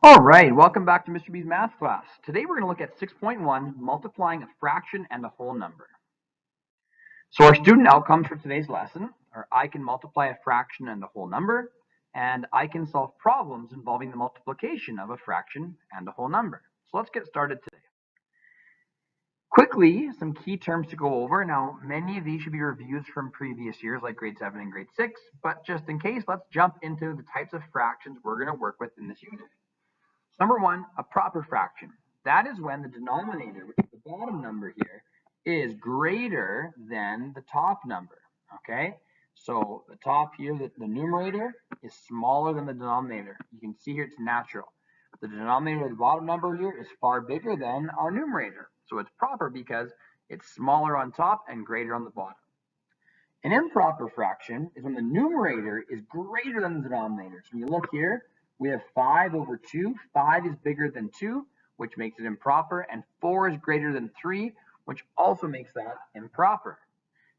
All right, welcome back to Mr. B's math class. Today we're going to look at 6.1, multiplying a fraction and a whole number. So our student outcomes for today's lesson are I can multiply a fraction and a whole number, and I can solve problems involving the multiplication of a fraction and a whole number. So let's get started today. Quickly, some key terms to go over. Now, many of these should be reviews from previous years like grade 7 and grade 6, but just in case, let's jump into the types of fractions we're going to work with in this unit. Number one, a proper fraction. That is when the denominator, which is the bottom number here, is greater than the top number, okay? So the top here, the numerator, is smaller than the denominator. You can see here it's natural. The denominator of the bottom number here is far bigger than our numerator. So it's proper because it's smaller on top and greater on the bottom. An improper fraction is when the numerator is greater than the denominator. So when you look here, we have 5 over 2. 5 is bigger than 2, which makes it improper, and 4 is greater than 3, which also makes that improper.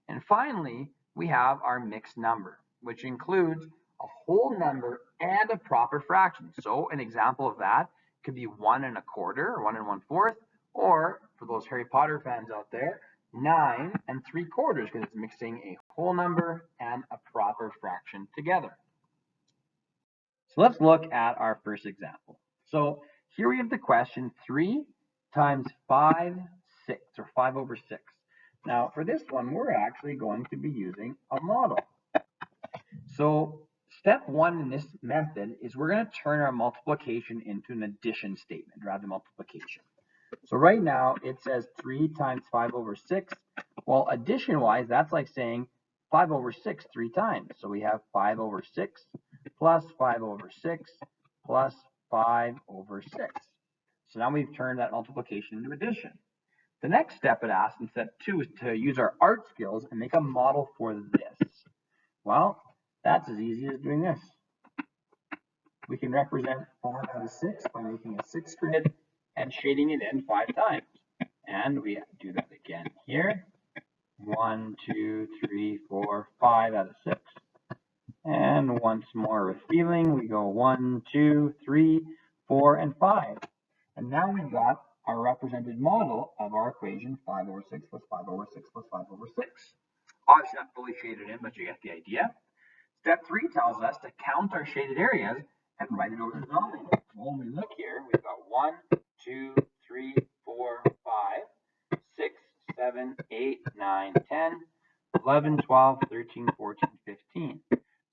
And finally, we have our mixed number, which includes a whole number and a proper fraction. So an example of that could be 1 1/4 or 1 1/4, or for those Harry Potter fans out there, 9 3/4, because it's mixing a whole number and a proper fraction together. So let's look at our first example. So here we have the question 3 times 5, 6, or 5 over 6. Now for this one, we're actually going to be using a model. So step one in this method is we're going to turn our multiplication into an addition statement rather than multiplication. So right now it says 3 times 5 over 6. Well, addition wise, that's like saying 5 over 6 3 times. So we have 5 over 6 plus 5 over 6 plus 5 over 6. So now we've turned that multiplication into addition. The next step it asks in step 2 is to use our art skills and make a model for this. Well, that's as easy as doing this. We can represent 5 out of 6 by making a 6 grid and shading it in 5 times. And we do that again here. 1, 2, 3, 4, 5 out of 6. And once more with feeling, we go 1, 2, 3, 4, and 5. And now we've got our represented model of our equation 5 over 6 plus 5 over 6 plus 5 over 6. Obviously not fully shaded in, but you get the idea. Step 3 tells us to count our shaded areas and write it over the denominator. When we look here, we've got 1, 2, 3, 4, 5, 6, 7, 8, 9, 10, 11, 12, 13, 14, 15.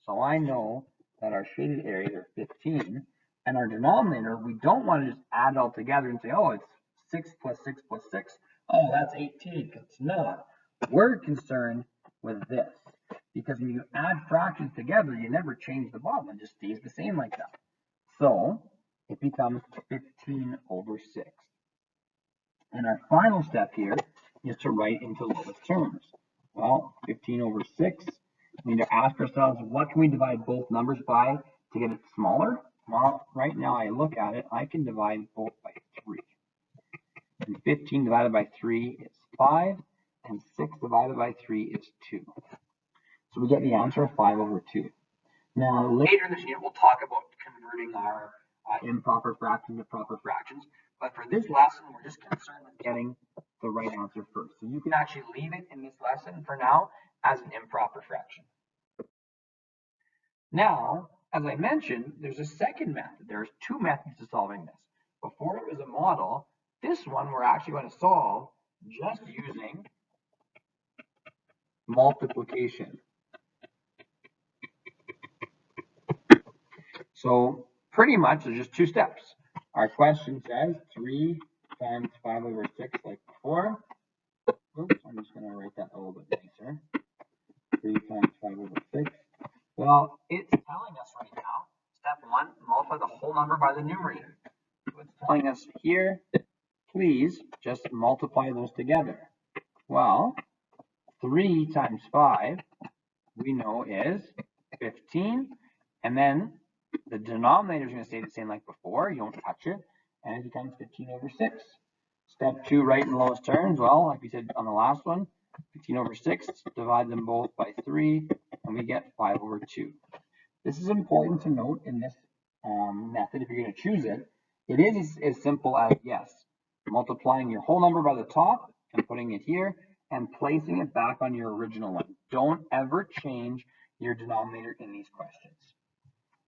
So I know that our shaded areas are 15, and our denominator, we don't want to just add it all together and say, oh, it's 6 plus 6 plus 6. Oh, that's 18, because it's not. We're concerned with this, because when you add fractions together, you never change the bottom. It just stays the same like that. So it becomes 15 over 6. And our final step here is to write into lowest terms. Well, 15 over 6. We need to ask ourselves, what can we divide both numbers by to get it smaller? Well, right now I look at it, I can divide both by 3. And 15 divided by 3 is 5, and 6 divided by 3 is 2. So we get the answer of 5 over 2. Now, later in this unit, we'll talk about converting our improper fractions to proper fractions. But for this lesson, we're just concerned with getting the right answer first. So you can actually leave it in this lesson for now as an improper fraction. Now, as I mentioned, there's a second method. There's 2 methods to solving this. Before it was a model, this one we're actually going to solve just using multiplication. So pretty much there's just 2 steps. Our question says 3 times 5 over 6 like before. Oops, I'm just going to write that a little bit nicer. 3 times 5 over 6. Well, it's telling us right now, step 1, multiply the whole number by the numerator. So it's telling us here, please just multiply those together. Well, 3 times 5, we know is 15. And then the denominator is going to stay the same like before. You don't touch it. And it becomes 15 over 6. Step 2, write in lowest terms. Well, like we said on the last one, 15 over 6, divide them both by 3, and we get 5 over 2. This is important to note in this method if you're going to choose it, It is as simple as, yes, multiplying your whole number by the top and putting it here and placing it back on your original one. Don't ever change your denominator in these questions.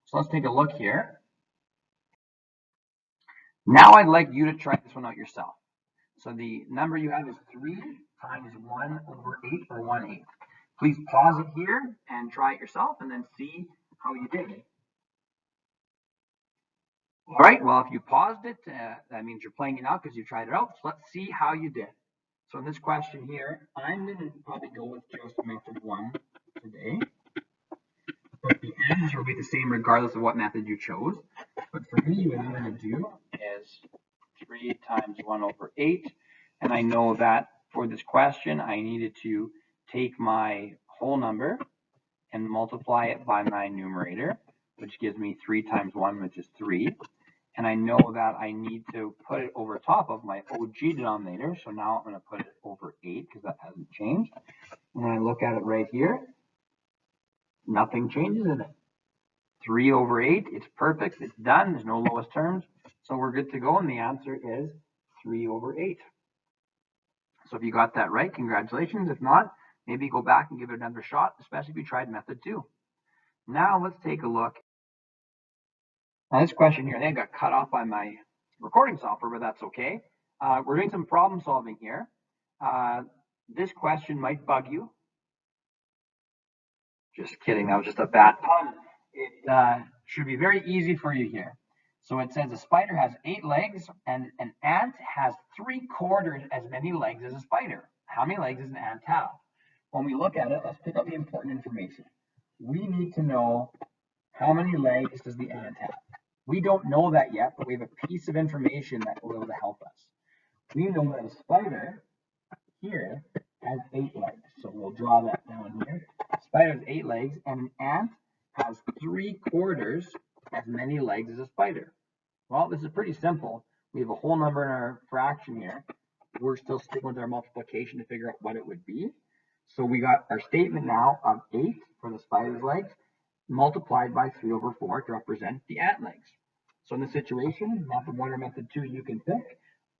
So let's take a look here. Now I'd like you to try this one out yourself. So the number you have is 3 times 1 over 8, or 1/8. Please pause it here and try it yourself and then see how you did. All right, well, if you paused it, that means you're playing it out because you tried it out. So let's see how you did. So in this question here, I'm going to probably go with just method 1 today. But the answers will be the same regardless of what method you chose. But for me, what I'm going to do is 3 times 1 over 8. And I know that for this question, I needed to take my whole number and multiply it by my numerator, which gives me 3 times 1, which is 3. And I know that I need to put it over top of my OG denominator. So now I'm going to put it over 8 because that hasn't changed. And when I look at it right here, nothing changes in it. 3 over 8, it's perfect, it's done, there's no lowest terms. So we're good to go, and the answer is 3 over 8. So if you got that right, congratulations. If not, maybe go back and give it another shot, especially if you tried method 2. Now let's take a look. Now this question here, I think I got cut off by my recording software, but that's okay. We're doing some problem solving here. This question might bug you. Just kidding, that was just a bad pun. It should be very easy for you here. So it says a spider has 8 legs and an ant has 3/4 as many legs as a spider. How many legs does an ant have? When we look at it, let's pick up the important information. We need to know how many legs does the ant have. We don't know that yet, but we have a piece of information that will be able to help us. We know that a spider here has 8 legs. So we'll draw that down here. A spider has 8 legs and an ant has 3/4 as many legs as a spider. Well, this is pretty simple. We have a whole number in our fraction here. We're still sticking with our multiplication to figure out what it would be. So we got our statement now of 8 for the spider's legs multiplied by 3 over 4 to represent the ant legs. So in this situation, method 1 or method 2, you can pick.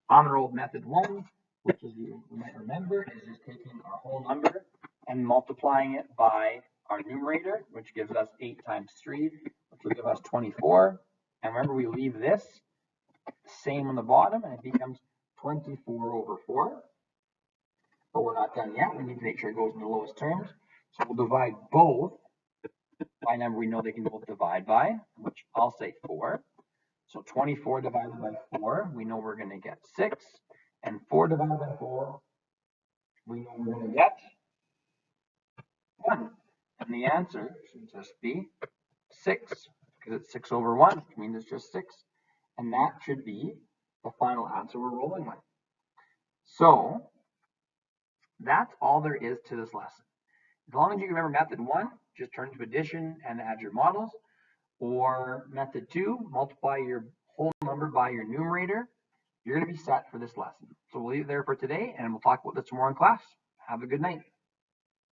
I'm going to roll with method 1, which is, you might remember, is just taking our whole number and multiplying it by our numerator, which gives us 8 times 3, which will give us 24. And remember, we leave this same on the bottom, and it becomes 24 over 4. But we're not done yet. We need to make sure it goes in the lowest terms. So we'll divide both by a number we know they can both divide by, which I'll say 4. So 24 divided by 4, we know we're going to get 6. And 4 divided by 4, we know we're going to get 1. And the answer should just be 6, because it's 6 over 1, which means it's just 6. And that should be the final answer we're rolling with. So that's all there is to this lesson. As long as you remember method 1, just turn to addition and add your models. Or method 2, multiply your whole number by your numerator. You're going to be set for this lesson. So we'll leave it there for today, and we'll talk about this tomorrow in class. Have a good night.